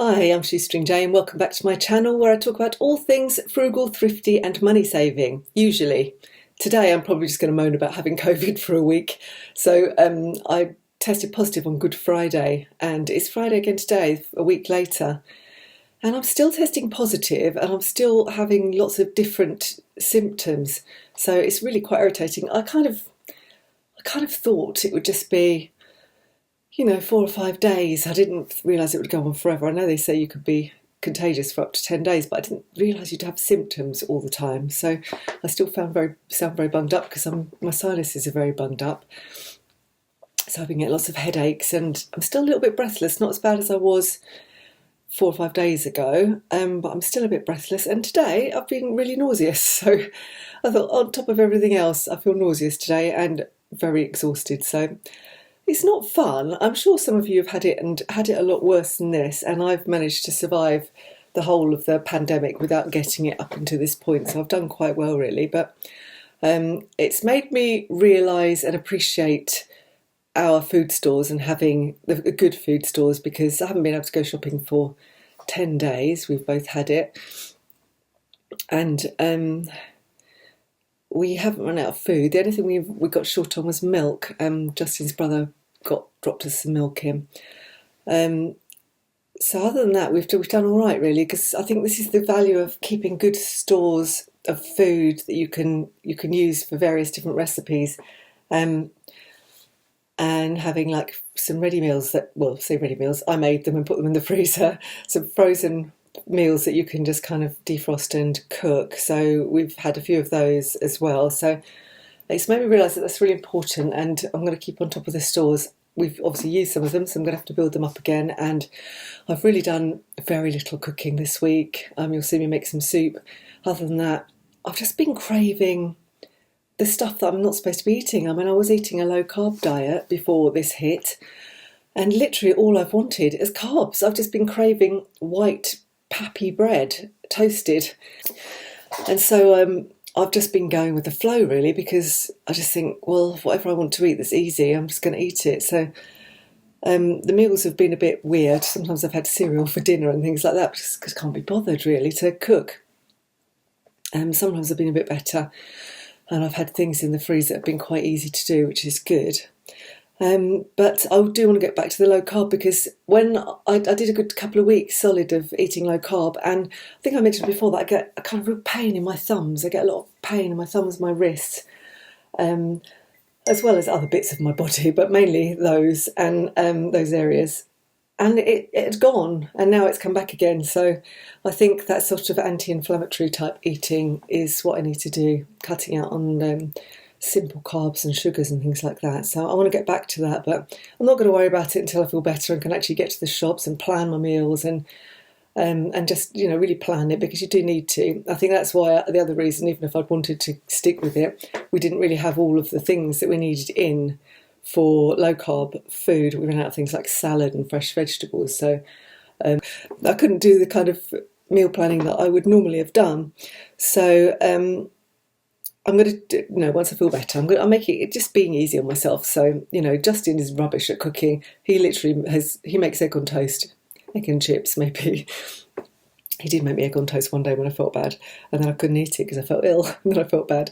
Hi, I'm Shoestring Jay and welcome back to my channel where I talk about all things frugal, thrifty and money saving, usually. Today I'm probably just going to moan about having COVID for a week. So I tested positive on Good Friday and it's Friday again today, a week later. And I'm still testing positive and I'm still having lots of different symptoms. So it's really quite irritating. I kind of thought it would just be 4 or 5 days. I didn't realise it would go on forever. I know they say you could be contagious for up to 10 days, but I didn't realise you'd have symptoms all the time. So I still sound very bunged up because my sinuses are very bunged up. So I've been getting lots of headaches and I'm still a little bit breathless, not as bad as I was 4 or 5 days ago, but I'm still a bit breathless. And today I've been really nauseous. So I thought on top of everything else, I feel nauseous today and very exhausted. So it's not fun. I'm sure some of you have had it and had it a lot worse than this, and I've managed to survive the whole of the pandemic without getting it up until this point, so I've done quite well really. But it's made me realise and appreciate our food stores and having the good food stores, because I haven't been able to go shopping for 10 days. We've both had it. And we haven't run out of food. The only thing we got short on was milk. Justin's brother dropped us some milk in. So other than that, we've done all right really, because I think this is the value of keeping good stores of food that you can use for various different recipes, and having like some ready meals say ready meals. I made them and put them in the freezer. Some frozen meals that you can just kind of defrost and cook. So we've had a few of those as well. So it's made me realise that that's really important, and I'm going to keep on top of the stores. We've obviously used some of them, so I'm going to have to build them up again. And I've really done very little cooking this week. You'll see me make some soup. Other than that, I've just been craving the stuff that I'm not supposed to be eating. I mean, I was eating a low carb diet before this hit, and literally all I've wanted is carbs. I've just been craving white pappy bread, toasted. And so I've just been going with the flow really, because I just think, well, whatever I want to eat that's easy, I'm just going to eat it. So the meals have been a bit weird. Sometimes I've had cereal for dinner and things like that because I can't be bothered really to cook. Sometimes I've been a bit better, and I've had things in the freezer that have been quite easy to do, which is good. But I do want to get back to the low carb, because when I did a good couple of weeks solid of eating low carb, and I think I mentioned before that I get a kind of real pain in my thumbs. I get a lot of pain in my thumbs, my wrists, as well as other bits of my body, but mainly those and those areas. And it had gone, and now it's come back again. So I think that sort of anti-inflammatory type eating is what I need to do, cutting out on simple carbs and sugars and things like that. So I want to get back to that, but I'm not going to worry about it until I feel better and can actually get to the shops and plan my meals and just really plan it, because you do need to. I think that's why the other reason, even if I'd wanted to stick with it, we didn't really have all of the things that we needed in for low carb food. We ran out of things like salad and fresh vegetables, so I couldn't do the kind of meal planning that I would normally have done. So I'm going to, once I feel better, I'm making it just being easy on myself. So, Justin is rubbish at cooking. He literally he makes egg on toast, egg and chips maybe. He did make me egg on toast one day when I felt bad, and then I couldn't eat it because I felt ill, and then I felt bad.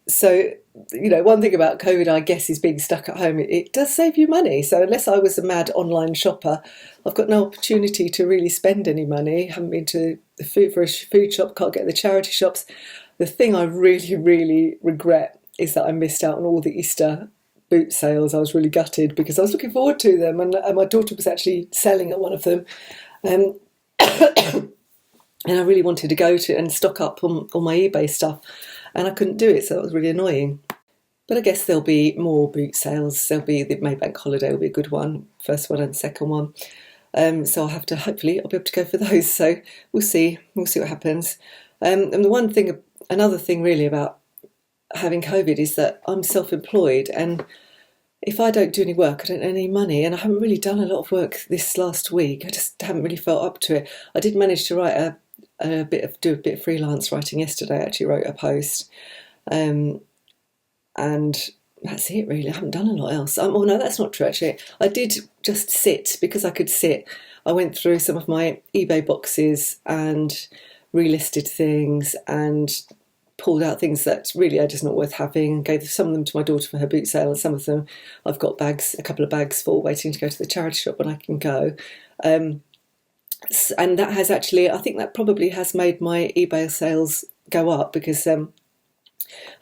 So, one thing about COVID, I guess, is being stuck at home. It does save you money. So unless I was a mad online shopper, I've got no opportunity to really spend any money. Haven't been to the food shop, can't get the charity shops. The thing I really, really regret is that I missed out on all the Easter boot sales. I was really gutted because I was looking forward to them, and my daughter was actually selling at one of them. And I really wanted to go to and stock up on my eBay stuff, and I couldn't do it, so that was really annoying. But I guess there'll be more boot sales. There'll be the Maybank holiday will be a good one, first one and second one. So hopefully I'll be able to go for those. So we'll see what happens. And another thing really about having COVID is that I'm self-employed, and if I don't do any work, I don't earn any money, and I haven't really done a lot of work this last week. I just haven't really felt up to it. I did manage to write do a bit of freelance writing yesterday. I actually wrote a post, and that's it really. I haven't done a lot else. Oh no, that's not true actually. I did just sit because I could sit. I went through some of my eBay boxes and relisted things and pulled out things that really are just not worth having, and gave some of them to my daughter for her boot sale, and some of them I've got a couple of bags full waiting to go to the charity shop when I can go. And that has actually, I think that probably has made my eBay sales go up, because I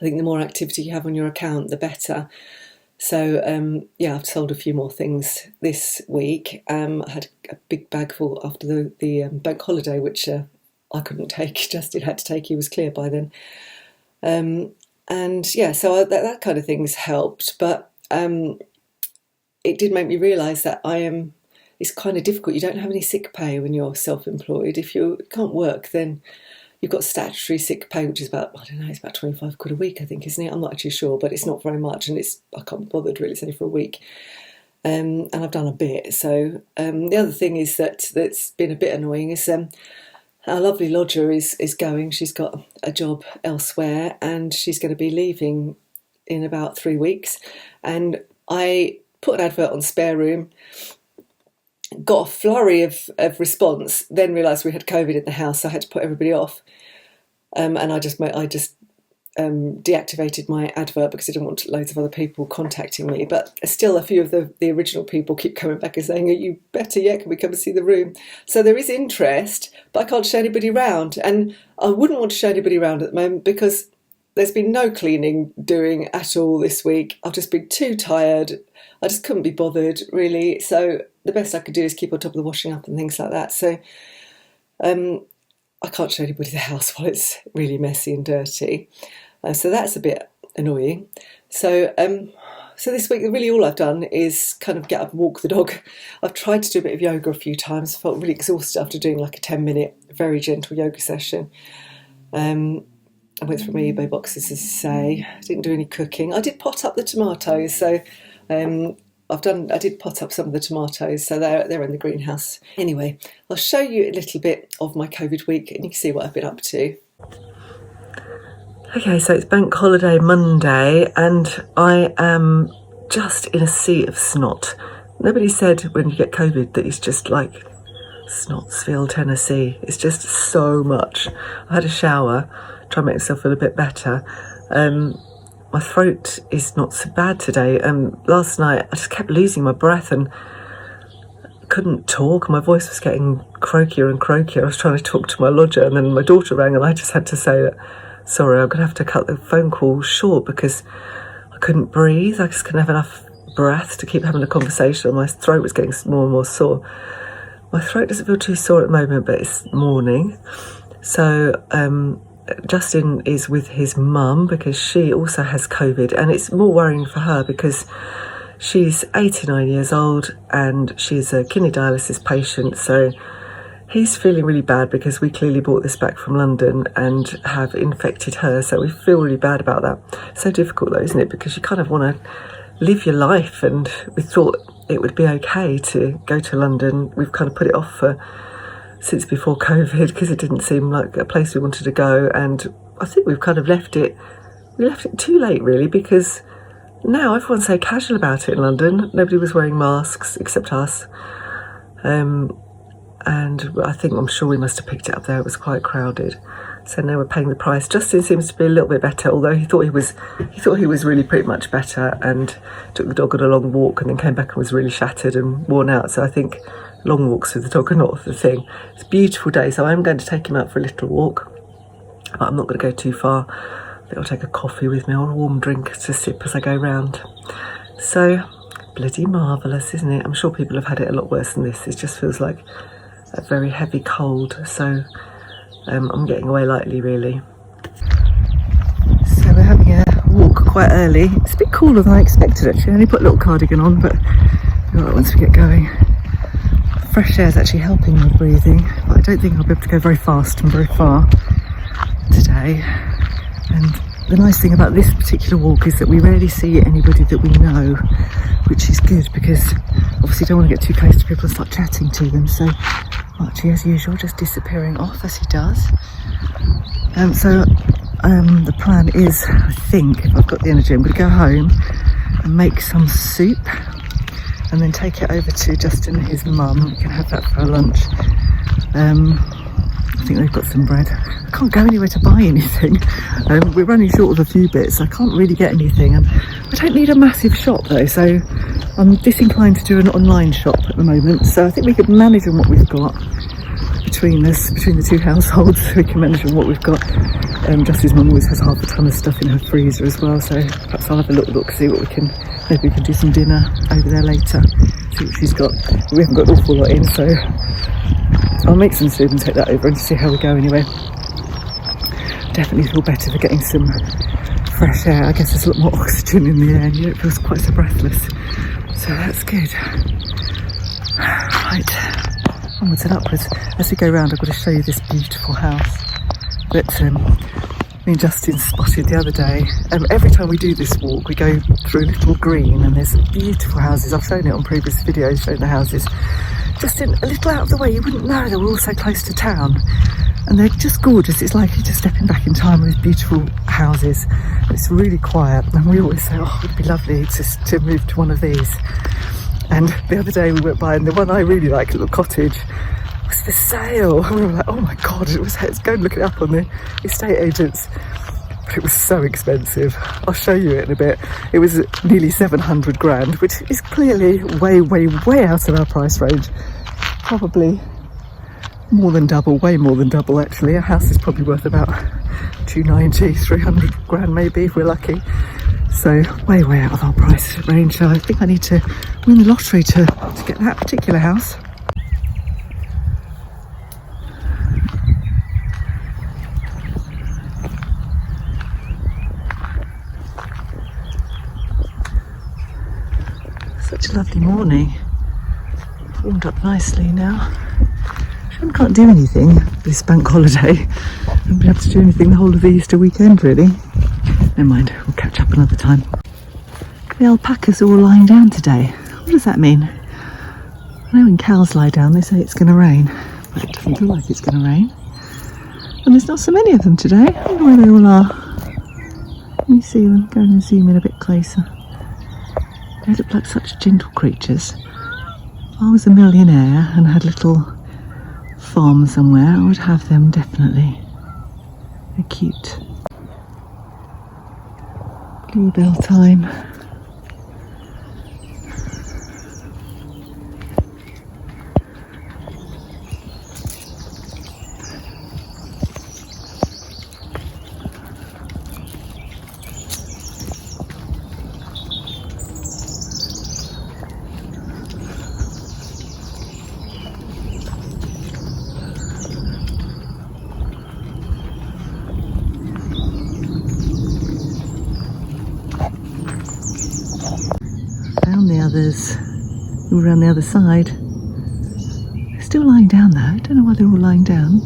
think the more activity you have on your account, the better. So yeah, I've sold a few more things this week. I had a big bag full after the bank holiday, which I couldn't take. Justin had to take. He was clear by then. And yeah, so that kind of thing's helped. But it did make me realise that it's kind of difficult. You don't have any sick pay when you're self-employed. If you can't work, then you've got statutory sick pay, which is about, I don't know, it's about 25 quid a week, I think, isn't it? I'm not actually sure, but it's not very much, and I can't be bothered really, it's only for a week. And I've done a bit. So the other thing is that's been a bit annoying is our lovely lodger is going. She's got a job elsewhere, and she's going to be leaving in about 3 weeks. And I put an advert on Spare Room, got a flurry of response, then realised we had COVID in the house, so I had to put everybody off. And I just deactivated my advert because I didn't want loads of other people contacting me. But still, a few of the original people keep coming back and saying, "Are you better yet? Can we come and see the room?" So there is interest, but I can't show anybody round. And I wouldn't want to show anybody round at the moment because there's been no cleaning doing at all this week. I've just been too tired. I just couldn't be bothered, really. So the best I could do is keep on top of the washing up and things like that. So I can't show anybody the house while it's really messy and dirty. So that's a bit annoying. So this week, really all I've done is kind of get up and walk the dog. I've tried to do a bit of yoga a few times. I felt really exhausted after doing like a 10-minute, very gentle yoga session. I went through my eBay boxes, as I say. I didn't do any cooking. I did pot up the tomatoes, so I did pot up some of the tomatoes, so they're in the greenhouse. Anyway, I'll show you a little bit of my COVID week, and you can see what I've been up to. Okay, so it's Bank Holiday Monday, and I am just in a sea of snot. Nobody said when you get COVID that it's just like Snotsville, Tennessee. It's just so much. I had a shower, try and make myself feel a bit better. My throat is not so bad today. Last night I just kept losing my breath and couldn't talk. My voice was getting croakier and croakier. I was trying to talk to my lodger, and then my daughter rang, and I just had to say that, sorry, I'm going to have to cut the phone call short because I couldn't breathe. I just couldn't have enough breath to keep having a conversation. My throat was getting more and more sore. My throat doesn't feel too sore at the moment, but it's morning. So Justin is with his mum because she also has COVID, and it's more worrying for her because she's 89 years old and she's a kidney dialysis patient. So he's feeling really bad because we clearly brought this back from London and have infected her. So we feel really bad about that. So difficult though, isn't it? Because you kind of want to live your life, and we thought it would be okay to go to London. We've kind of put it off since before COVID because it didn't seem like a place we wanted to go, and I think we've kind of left it too late really, because now everyone's so casual about it in London. Nobody was wearing masks except us, and I'm sure we must have picked it up there. It was quite crowded, so now we're paying the price. Justin seems to be a little bit better, although he thought he was really pretty much better, and took the dog on a long walk and then came back and was really shattered and worn out. So I think long walks with the dog are not the thing. It's a beautiful day, so I'm going to take him out for a little walk, but I'm not going to go too far. I think I'll take a coffee with me or a warm drink to sip as I go round. So bloody marvellous, isn't it? I'm sure people have had it a lot worse than this. It just feels like a very heavy cold, so I'm getting away lightly really. So we're having a walk quite early. It's a bit cooler than I expected actually. I only put a little cardigan on, but all right, once we get going. Fresh air is actually helping my breathing, but I don't think I'll be able to go very fast and very far today. And the nice thing about this particular walk is that we rarely see anybody that we know, which is good because obviously don't want to get too close to people and start chatting to them. So Archie, as usual, just disappearing off as he does. So the plan is, I think, if I've got the energy, I'm going to go home, and make some soup and then take it over to Justin and his mum. We can have that for our lunch. I think they've got some bread. I can't go anywhere to buy anything. We're running short of a few bits. I can't really get anything. And I don't need a massive shop though, so I'm disinclined to do an online shop at the moment. So I think we could manage on what we've got between us, between the two households. We can manage on what we've got. Justin's mum always has half a ton of stuff in her freezer as well, so perhaps I'll have a little look, see what we can, maybe we can do some dinner over there later, see what she's got. We haven't got an awful lot in, so I'll make some soup and take that over and see how we go anyway. Definitely feel better for getting some fresh air. I guess there's a lot more oxygen in the air and you don't feel quite so breathless, so that's good. Right, onwards and upwards. As we go round, I've got to show you this beautiful house that me and Justin spotted the other day. Every time we do this walk, we go through a little green and there's beautiful houses. I've shown it on previous videos, showing the houses. Just in a little out of the way, you wouldn't know they were all so close to town. And they're just gorgeous. It's like you're just stepping back in time with these beautiful houses. It's really quiet. And we always say, oh, it'd be lovely to move to one of these. And the other day we went by and the one I really like, a little cottage, was for sale. And we were like, oh my God, let's go and look it up on the estate agents. But it was so expensive. I'll show you it in a bit. It was nearly 700 grand, which is clearly way, way, way out of our price range. Probably more than double, way more than double actually. A house is probably worth about 290, 300 grand maybe if we're lucky. So way, way out of our price range. So I think I need to win the lottery to get that particular house. Such a lovely morning. Warmed up nicely now. I can't do anything this bank holiday. I haven't been able to do anything the whole of the Easter weekend really. Never mind, we'll catch up another time. The alpacas are all lying down today. What does that mean? I know when cows lie down they say it's going to rain, but it doesn't feel like it's going to rain. And there's not so many of them today. I wonder where they all are. Let me see them, go and zoom in a bit closer. They look like such gentle creatures. If I was a millionaire and had a little farm somewhere, I would have them definitely. They're cute. Bluebell time. The others who were on the other side. They're still lying down though. I don't know why they're all lying down.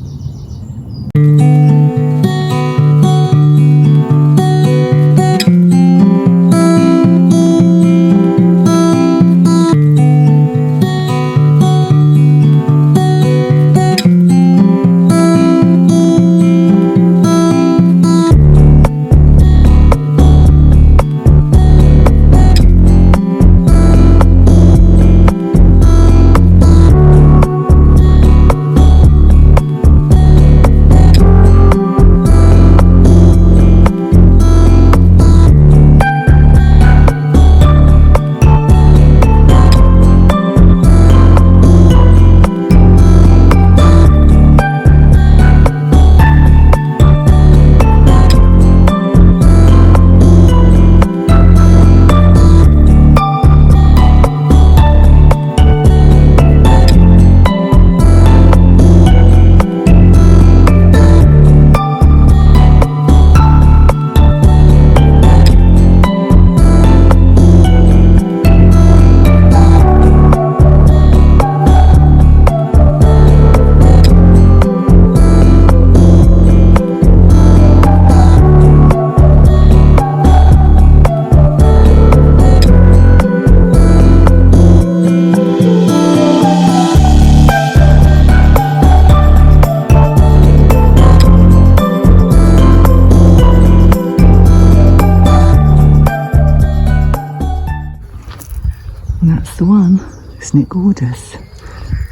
That's the one. Isn't it gorgeous?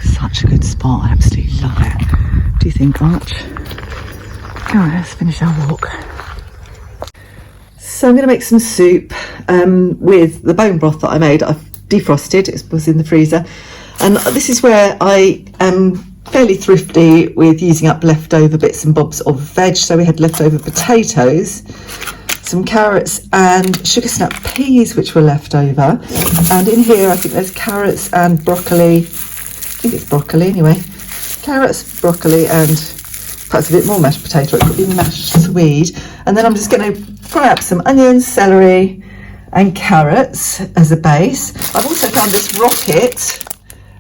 Such a good spot. I absolutely love it. Do you think, Arch? Go on, let's finish our walk. So I'm going to make some soup with the bone broth that I made. I've defrosted, it was in the freezer. And this is where I am fairly thrifty with using up leftover bits and bobs of veg. So we had leftover potatoes, some carrots and sugar snap peas which were left over. And in here I think there's carrots and broccoli. I think it's broccoli anyway. Carrots, broccoli and perhaps a bit more mashed potato. It could be mashed swede. And then I'm just going to fry up some onions, celery and carrots as a base. I've also found this rocket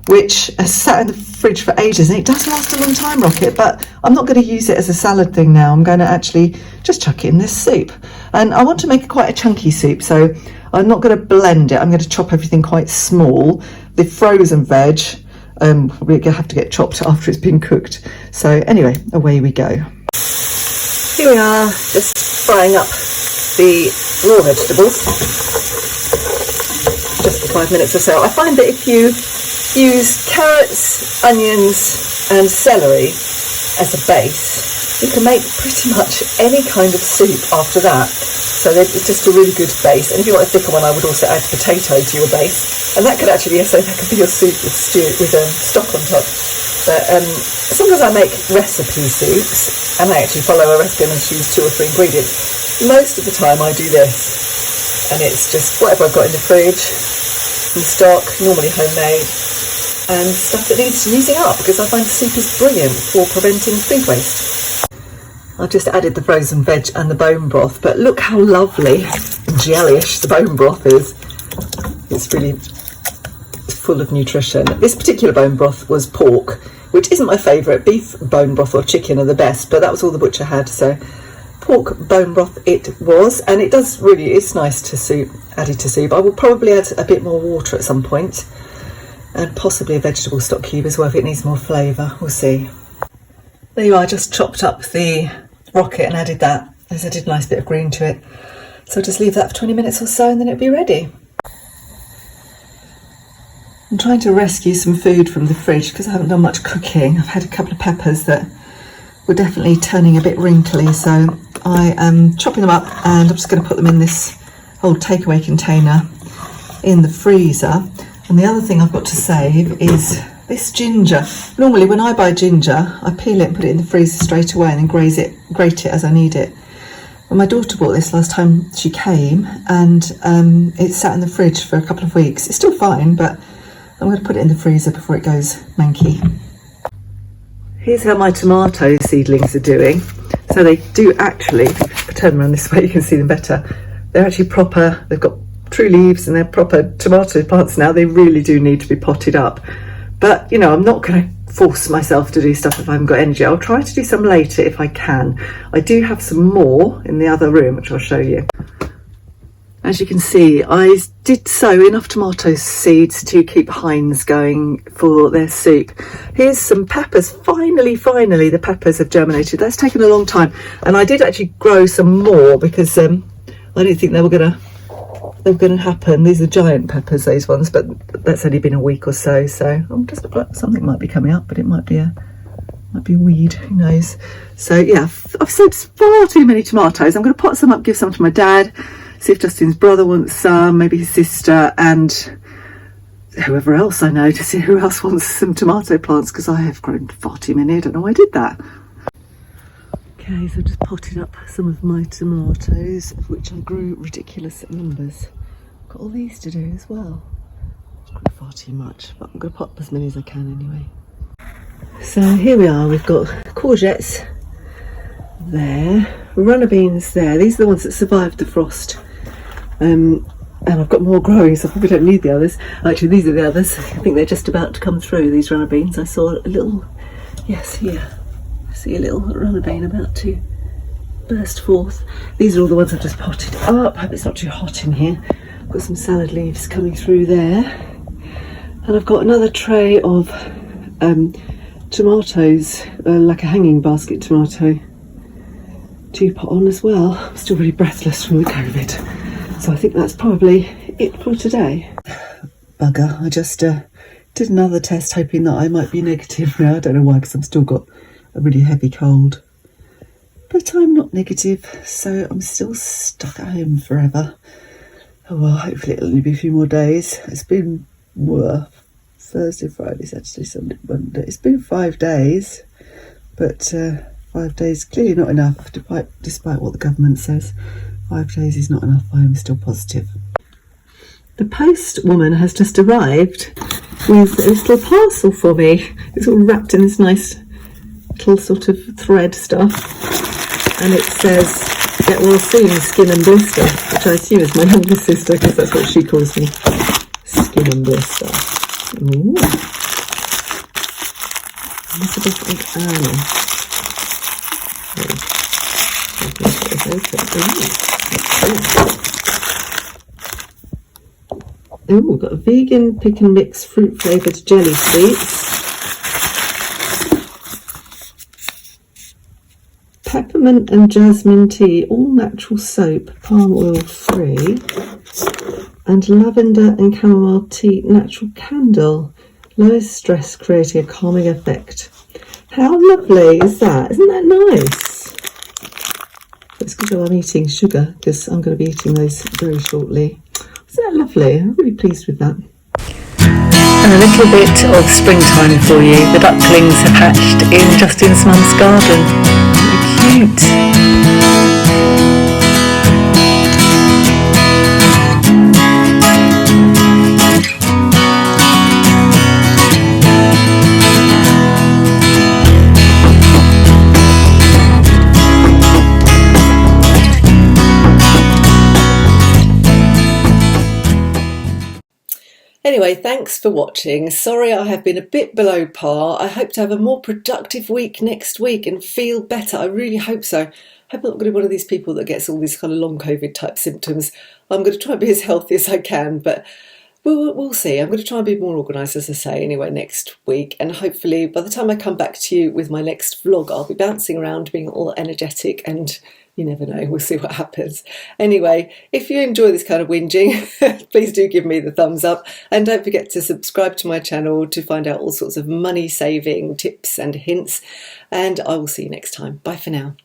which has sat in the fridge for ages, and it does last a long time, rocket, but I'm not going to use it as a salad thing now. I'm going to actually just chuck it in this soup. And I want to make quite a chunky soup, so I'm not going to blend it. I'm going to chop everything quite small. The frozen veg we're going to have to get chopped after it's been cooked. So anyway, away we go. Here we are, just frying up the raw vegetables, just for 5 minutes or so. I find that if you use carrots, onions and celery as a base, you can make pretty much any kind of soup after that. So it's just a really good base. And if you want a thicker one, I would also add potato to your base, and that could actually, yes, that could be your soup with stock on top. But sometimes I make recipe soups and I actually follow a recipe and choose 2 or 3 ingredients. Most of the time I do this, and it's just whatever I've got in the fridge, some stock, normally homemade, and stuff that needs using up, because I find the soup is brilliant for preventing food waste. I've just added the frozen veg and the bone broth, but look how lovely and jellyish the bone broth is. It's really full of nutrition. This particular bone broth was pork, which isn't my favourite. Beef bone broth or chicken are the best, but that was all the butcher had, so pork bone broth it was. And it does really, it's nice to soup, added to soup. I will probably add a bit more water at some point, and possibly a vegetable stock cube as well if it needs more flavour. We'll see. There you are, I just chopped up the rocket and added that, as I did a nice bit of green to it. So I'll just leave that for 20 minutes or so and then it'll be ready. I'm trying to rescue some food from the fridge because I haven't done much cooking. I've had a couple of peppers that were definitely turning a bit wrinkly, so I am chopping them up and I'm just going to put them in this old takeaway container in the freezer. And the other thing I've got to save is this ginger. Normally when I buy ginger, I peel it and put it in the freezer straight away and then grate it as I need it. Well, my daughter bought this last time she came, and it sat in the fridge for a couple of weeks. It's still fine, but I'm going to put it in the freezer before it goes manky. Here's how my tomato seedlings are doing. So they do actually, if I turn them around this way you can see them better, they're actually proper, they've got true leaves and they're proper tomato plants now. They really do need to be potted up. But, you know, I'm not going to force myself to do stuff if I haven't got energy. I'll try to do some later if I can. I do have some more in the other room, which I'll show you. As you can see, I did sow enough tomato seeds to keep Heinz going for their soup. Here's some peppers. Finally, the peppers have germinated. That's taken a long time. And I did actually grow some more because I didn't think they were going to happen. These are giant peppers, those ones, but that's only been a week or so. So I'm just, something might be coming up, but it might be a weed, who knows. So yeah, I've sowed far too many tomatoes. I'm going to pot some up, give some to my dad, see if Justin's brother wants some, maybe his sister, and whoever else I know, to see who else wants some tomato plants, because I have grown far too many. I don't know why I did that. Okay, so I've just potted up some of my tomatoes, of which I grew ridiculous numbers. Got all these to do as well. I grew far too much, but I'm going to pot up as many as I can anyway. So here we are, we've got courgettes there, runner beans there. These are the ones that survived the frost. And I've got more growing, so I probably don't need the others. Actually, these are the others. I think they're just about to come through, these runner beans. I saw a little, yes, here. I see a little runner bean about to burst forth. These are all the ones I've just potted up. I hope it's not too hot in here. I've got some salad leaves coming through there. And I've got another tray of tomatoes, like a hanging basket tomato, to put on as well. I'm still really breathless from the COVID. So I think that's probably it for today. bugger. I just did another test hoping that I might be negative now. I don't know why, because I've still got a really heavy cold. But I'm not negative, so I'm still stuck at home forever. Oh well, hopefully it'll only be a few more days. It's been Thursday, Friday, Saturday, Sunday, Monday. It's been 5 days, but 5 days clearly not enough, despite what the government says. 5 days is not enough. I am still positive. The postwoman has just arrived with a little parcel for me. It's all wrapped in this nice little sort of thread stuff, and it says "Get well soon, Skin and Blister," which I assume is my younger sister, because that's what she calls me, Skin and Blister. Ooh. Elizabeth and Anne. Oh, we've got a vegan pick and mix fruit flavoured jelly sweets. Peppermint and jasmine tea, all natural soap, palm oil free. And lavender and chamomile tea, natural candle. Lowest stress, creating a calming effect. How lovely is that? Isn't that nice? It's good that I'm eating sugar, because I'm going to be eating those very shortly. Isn't that lovely? I'm really pleased with that. And a little bit of springtime for you. The ducklings have hatched in Justin's mum's garden. They're cute. Anyway, thanks for watching. Sorry I have been a bit below par. I hope to have a more productive week next week and feel better. I really hope so. I hope I'm not going to be one of these people that gets all these kind of long COVID type symptoms. I'm going to try and be as healthy as I can, but we'll see. I'm going to try and be more organised, as I say, anyway, next week. And hopefully by the time I come back to you with my next vlog, I'll be bouncing around, being all energetic, and you never know, we'll see what happens. Anyway, if you enjoy this kind of whinging, please do give me the thumbs up, and don't forget to subscribe to my channel to find out all sorts of money saving tips and hints, and I will see you next time. Bye for now.